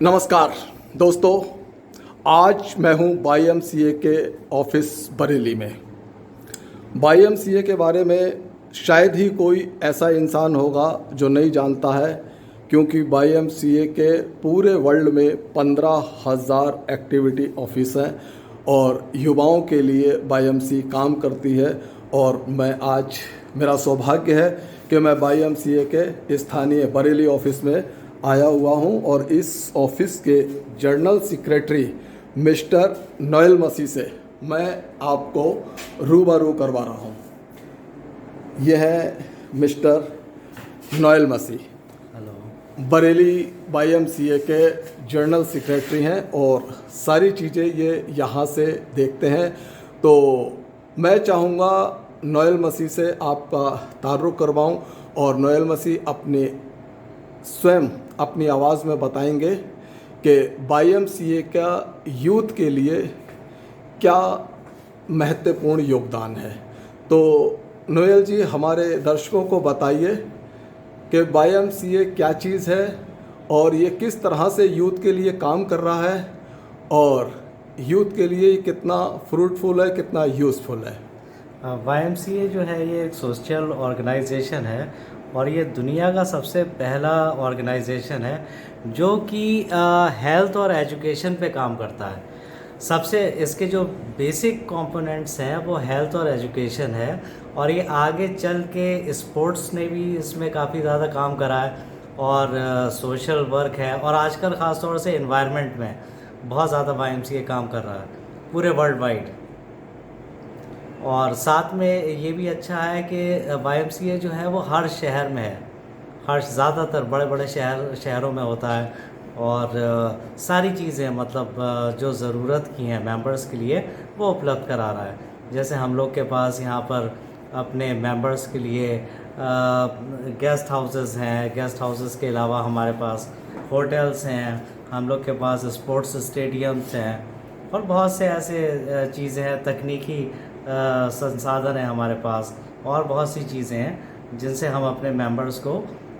नमस्कार दोस्तों, आज मैं हूं YMCA के ऑफिस बरेली में। YMCA के बारे में शायद ही कोई ऐसा इंसान होगा जो नहीं जानता है, क्योंकि YMCA के पूरे वर्ल्ड में 15,000 एक्टिविटी ऑफिस हैं और युवाओं के लिए YMCA काम करती है। और मैं आज मेरा सौभाग्य है कि मैं YMCA के स्थानीय बरेली ऑफिस में आया हुआ हूं और इस ऑफिस के जनरल सेक्रेटरी मिस्टर नोएल मसीह से मैं आपको रूबरू करवा रहा हूं। यह है मिस्टर नोएल मसीह, हेलो। बरेली YMCA के जनरल सेक्रेटरी हैं और सारी चीज़ें ये यहाँ से देखते हैं। तो मैं चाहूँगा नोएल मसीह से आपका तारुफ करवाऊँ और नोएल मसीह स्वयं अपनी आवाज़ में बताएंगे कि YMCA का यूथ के लिए क्या महत्वपूर्ण योगदान है। तो नोएल जी, हमारे दर्शकों को बताइए कि YMCA क्या चीज़ है और ये किस तरह से यूथ के लिए काम कर रहा है और यूथ के लिए कितना फ्रूटफुल है, कितना यूज़फुल है। YMCA जो है ये एक सोशल ऑर्गेनाइजेशन है और ये दुनिया का सबसे पहला ऑर्गेनाइजेशन है जो कि हेल्थ और एजुकेशन पे काम करता है। सबसे इसके जो बेसिक कंपोनेंट्स हैं वो हेल्थ और एजुकेशन है और ये आगे चल के स्पोर्ट्स ने भी इसमें काफ़ी ज़्यादा काम करा है और सोशल वर्क है और आजकल ख़ास तौर से एनवायरनमेंट में बहुत ज़्यादा YMCA काम कर रहा है पूरे वर्ल्ड वाइड। और साथ में ये भी अच्छा है कि YMCA जो है वो हर शहर में है, हर ज़्यादातर बड़े बड़े शहरों में होता है और सारी चीज़ें मतलब जो ज़रूरत की हैं मेंबर्स के लिए वो उपलब्ध करा रहा है। जैसे हम लोग के पास यहाँ पर अपने मेंबर्स के लिए गेस्ट हाउसेस हैं, गेस्ट हाउसेस के अलावा हमारे पास होटल्स हैं, हम लोग के पास स्पोर्ट्स स्टेडियम्स हैं और बहुत से ऐसे चीज़ें हैं, तकनीकी संसाधन है हमारे पास और बहुत सी चीज़ें हैं जिनसे हम अपने मेंबर्स को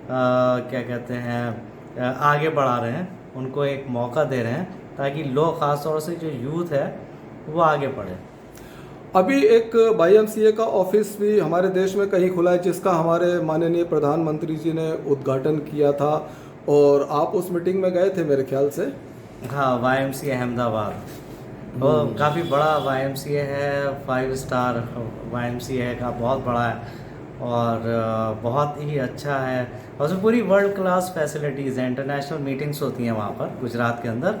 क्या कहते हैं आगे बढ़ा रहे हैं, उनको एक मौका दे रहे हैं ताकि लोग, ख़ास तौर से जो यूथ है वो आगे बढ़े। अभी एक YMCA का ऑफिस भी हमारे देश में कहीं खुला है जिसका हमारे माननीय प्रधानमंत्री जी ने उद्घाटन किया था और आप उस मीटिंग में गए थे मेरे ख्याल से। हाँ, YMCA अहमदाबाद वो काफ़ी बड़ा YMCA है, 5 स्टार YMCA है का, बहुत बड़ा है और बहुत ही अच्छा है और उसमें पूरी वर्ल्ड क्लास फैसिलिटीज़ हैं। इंटरनेशनल मीटिंग्स होती हैं वहाँ पर गुजरात के अंदर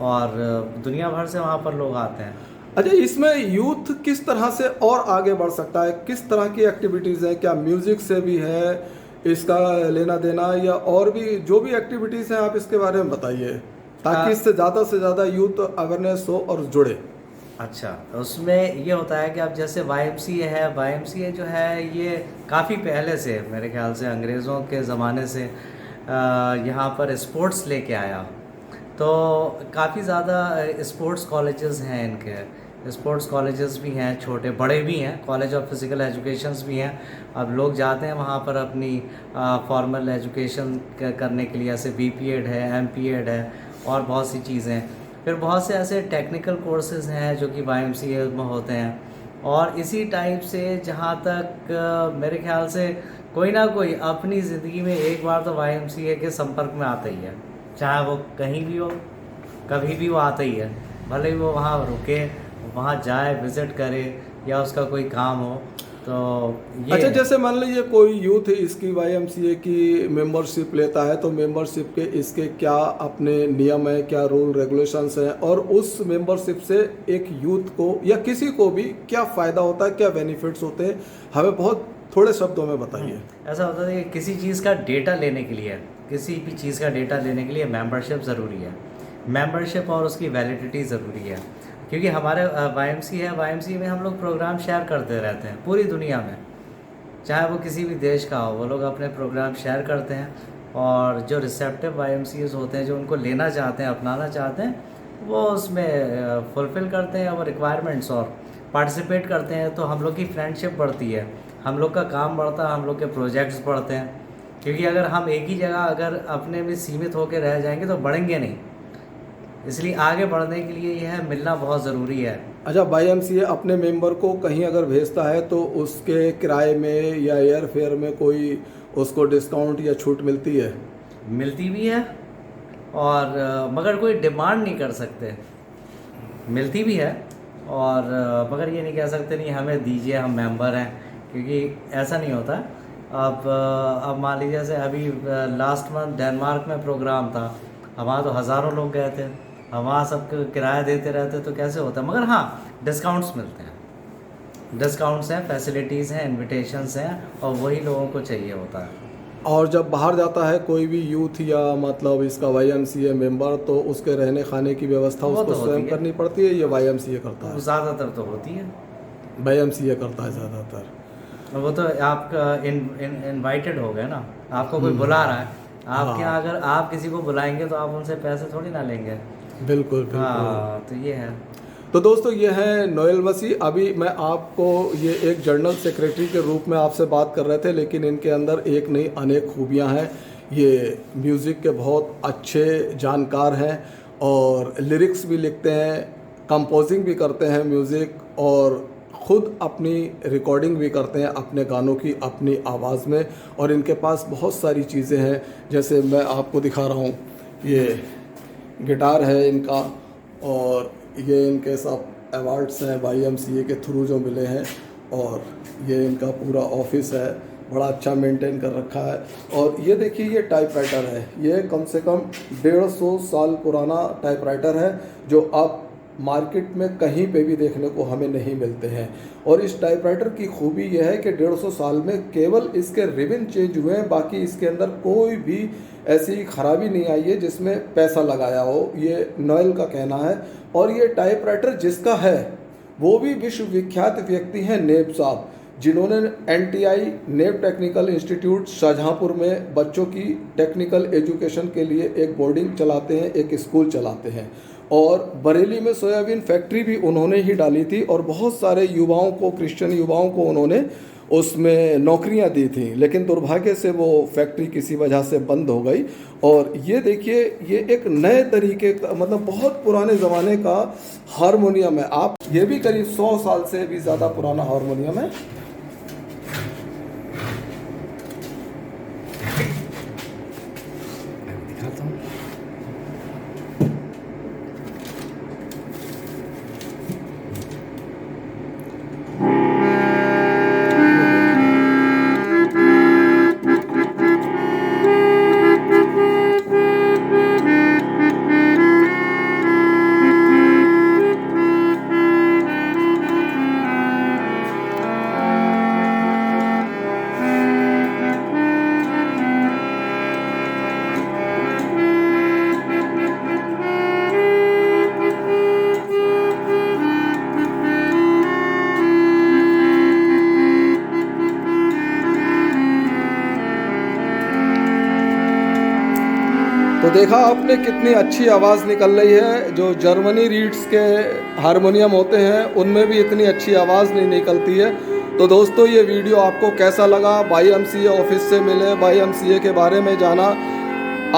और दुनिया भर से वहाँ पर लोग आते हैं। अच्छा, इसमें यूथ किस तरह से और आगे बढ़ सकता है, किस तरह की एक्टिविटीज़ हैं, क्या म्यूज़िक से भी है इसका लेना देना या और भी जो भी एक्टिविटीज़ हैं आप इसके बारे में बताइए ताकि इससे ज़्यादा से ज़्यादा यूथ अवेयरनेस हो और जुड़े। अच्छा, उसमें ये होता है कि अब जैसे YMCA है, YMCA जो है ये काफ़ी पहले से, मेरे ख्याल से अंग्रेज़ों के ज़माने से यहाँ पर स्पोर्ट्स लेके आया। तो काफ़ी ज़्यादा स्पोर्ट्स कॉलेजेस हैं, इनके स्पोर्ट्स कॉलेजेस भी हैं, छोटे बड़े भी हैं, कॉलेज ऑफ फिज़िकल एजुकेशंस भी हैं। अब लोग जाते हैं वहाँ पर अपनी फॉर्मल एजुकेशन करने के लिए, जैसे BPEd है, MPEd है और बहुत सी चीज़ें। फिर बहुत से ऐसे टेक्निकल कोर्सेज़ हैं जो कि YMCA में होते हैं और इसी टाइप से जहाँ तक मेरे ख्याल से कोई ना कोई अपनी ज़िंदगी में एक बार तो YMCA के संपर्क में आता ही है, चाहे वो कहीं भी हो, कभी भी वो आता ही है, भले ही वो वहाँ रुके, वहाँ जाए, विज़िट करे या उसका कोई काम हो। तो ये अच्छा, जैसे मान लीजिए कोई यूथ इसकी YMCA की मेंबरशिप लेता है तो मेंबरशिप के इसके क्या अपने नियम है, क्या रूल रेगुलेशंस हैं और उस मेंबरशिप से एक यूथ को या किसी को भी क्या फ़ायदा होता है, क्या बेनिफिट्स होते हैं, हमें बहुत थोड़े शब्दों में बताइए। ऐसा होता है कि किसी चीज़ का डेटा लेने के लिए, किसी भी चीज़ का डेटा लेने के लिए मेंबरशिप ज़रूरी है, मेंबरशिप और उसकी वैलिडिटी ज़रूरी है। क्योंकि हमारे YMCA है, YMCA में हम लोग प्रोग्राम शेयर करते रहते हैं पूरी दुनिया में, चाहे वो किसी भी देश का हो, वो लोग अपने प्रोग्राम शेयर करते हैं और जो रिसेप्टिव YMCAs होते हैं, जो उनको लेना चाहते हैं, अपनाना चाहते हैं, वो उसमें फुलफ़िल करते हैं वो रिक्वायरमेंट्स और पार्टिसिपेट करते हैं। तो हम लोग की फ्रेंडशिप बढ़ती है, हम लोग का काम बढ़ता है, हम लोग के प्रोजेक्ट्स बढ़ते हैं। क्योंकि अगर हम एक ही जगह अगर अपने में सीमित होकर रह जाएंगे तो बढ़ेंगे नहीं, इसलिए आगे बढ़ने के लिए यह मिलना बहुत ज़रूरी है। अच्छा, YMCA अपने मेंबर को कहीं अगर भेजता है तो उसके किराए में या एयर फेयर में कोई उसको डिस्काउंट या छूट मिलती है? मिलती भी है, और मगर कोई डिमांड नहीं कर सकते। मिलती भी है, और मगर ये नहीं कह सकते नहीं हमें दीजिए, हम मेंबर हैं, क्योंकि ऐसा नहीं होता। अब मान लीजिए जैसे अभी लास्ट मंथ डेनमार्क में प्रोग्राम था, वहाँ तो हज़ारों लोग गए थे, हम वहाँ सबको किराया देते रहते तो कैसे होता। मगर हाँ, डिस्काउंट्स मिलते हैं, डिस्काउंट्स हैं, फैसिलिटीज़ हैं, इन्विटेशंस हैं, और वही लोगों को चाहिए होता है। और जब बाहर जाता है कोई भी यूथ या मतलब इसका YMCA मेंबर, तो उसके रहने खाने की व्यवस्था वो उसको तो स्वयं होती है, करनी पड़ती है या YMCA करता है? ज़्यादातर तो होती है। YMCA करता है ज़्यादातर। वो तो आपका इनवाइटेड हो गए ना, आपको कोई बुला रहा है, आपके यहाँ हाँ, अगर आप किसी को बुलाएंगे तो आप उनसे पैसे थोड़ी ना लेंगे। बिल्कुल बिल्कुल। हाँ, तो ये है। तो दोस्तों, ये है नोएल मसीह। अभी मैं आपको ये एक जर्नल सेक्रेटरी के रूप में आपसे बात कर रहे थे, लेकिन इनके अंदर एक नहीं अनेक खूबियां हैं। ये म्यूज़िक के बहुत अच्छे जानकार हैं और लिरिक्स भी लिखते हैं, कंपोजिंग भी करते हैं म्यूज़िक, और ख़ुद अपनी रिकॉर्डिंग भी करते हैं अपने गानों की अपनी आवाज़ में। और इनके पास बहुत सारी चीज़ें हैं, जैसे मैं आपको दिखा रहा हूँ, ये गिटार है इनका, और ये इनके सब अवार्ड्स हैं YMCA के थ्रू जो मिले हैं, और ये इनका पूरा ऑफिस है, बड़ा अच्छा मेंटेन कर रखा है। और ये देखिए, ये टाइपराइटर है, ये कम से कम 150 साल पुराना टाइपराइटर है, जो अब मार्केट में कहीं पे भी देखने को हमें नहीं मिलते हैं। और इस टाइपराइटर की खूबी यह है कि 150 साल में केवल इसके रिबन चेंज हुए हैं, बाकी इसके अंदर कोई भी ऐसी खराबी नहीं आई है जिसमें पैसा लगाया हो, ये नोएल का कहना है। और ये टाइपराइटर जिसका है वो भी विश्व विख्यात व्यक्ति हैं, नेब साहब, जिन्होंने NTI नेब टेक्निकल इंस्टीट्यूट शाहजहाँपुर में बच्चों की टेक्निकल एजुकेशन के लिए एक बोर्डिंग चलाते हैं, एक स्कूल चलाते हैं। और बरेली में सोयाबीन फैक्ट्री भी उन्होंने ही डाली थी, और बहुत सारे युवाओं को, क्रिश्चियन युवाओं को उन्होंने उसमें नौकरियां दी थी, लेकिन दुर्भाग्य से वो फैक्ट्री किसी वजह से बंद हो गई। और ये देखिए, ये एक नए तरीके का, मतलब बहुत पुराने ज़माने का हारमोनियम है। आप, ये भी करीब 100 साल से भी ज़्यादा पुराना हारमोनियम है। दिखाता हूँ। तो देखा आपने कितनी अच्छी आवाज़ निकल रही है। जो जर्मनी रीड्स के हारमोनियम होते हैं उनमें भी इतनी अच्छी आवाज़ नहीं निकलती है। तो दोस्तों, ये वीडियो आपको कैसा लगा? YMCA ऑफिस से मिले, YMCA के बारे में जाना,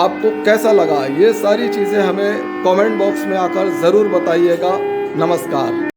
आपको कैसा लगा? ये सारी चीज़ें हमें कमेंट बॉक्स में आकर ज़रूर बताइएगा। नमस्कार।